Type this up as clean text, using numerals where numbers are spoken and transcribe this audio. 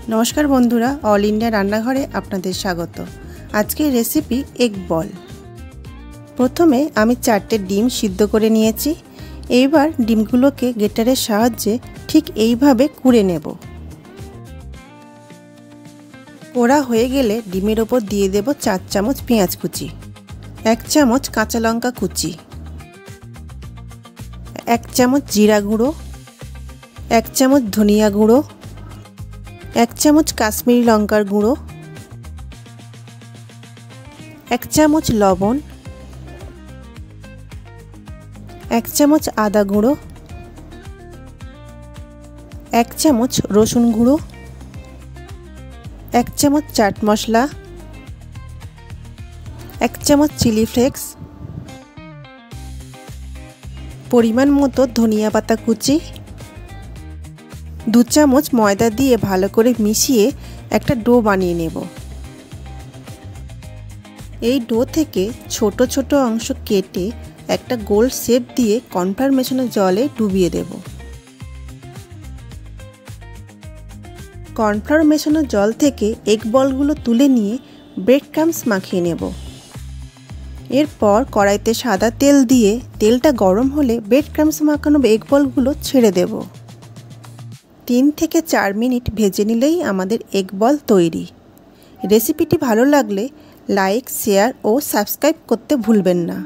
नमस्कार बंधुरा all India रान्नाघरे आपनादेर स्वागत। आजकेर रेसिपि एग बल। प्रथमे आमी 4टे डिम सिद्ध करे निয়েছি। एबार डिमगुलोके ग्रेटारेर साहाज्ये ठीक এইভাবে কুড়ে নেব। পোড়া হয়ে গেলে ডিমের উপর দিয়ে দেব 4 চামচ পেঁয়াজ কুচি, 1 চামচ কাঁচা লঙ্কা কুচি, 1 চামচ জিরা গুঁড়ো, 1 চামচ ধনিয়া গুঁড়ো, 1 চামচ কাশ্মীরি লঙ্কার গুঁড়ো, 1 চামচ লবণ, 1 চামচ আদা গুঁড়ো, 1 চামচ রসুন গুঁড়ো, 1 চামচ চাট মশলা, 1 চামচ চিলি ফ্লেক্স, পরিমাণ মতো ধনিয়া পাতা কুচি, 2 চামচ ময়দা দিয়ে ভালো করে মিশিয়ে একটা ডো বানিয়ে নেব। এই ডো থেকে ছোট ছোট অংশ কেটে একটা গোল শেপ দিয়ে কর্নফ্লাওয়ার মেশানো জলে ডুবিয়ে দেব। কর্নফ্লাওয়ার মেশানো জল থেকে এগ বলগুলো তুলে নিয়ে ব্রেড ক্রাম্বস মাখিয়ে নেব। এরপর কড়াইতে সাদা তেল দিয়ে তেলটা গরম হলে ব্রেড ক্রাম্বস মাখানো এগ বলগুলো ছেড়ে দেব। 3 থেকে 4 মিনিট ভেজে নিলেই আমাদের এগ বল তৈরি। রেসিপিটি ভালো লাগলে লাইক, শেয়ার ও সাবস্ক্রাইব করতে ভুলবেন না।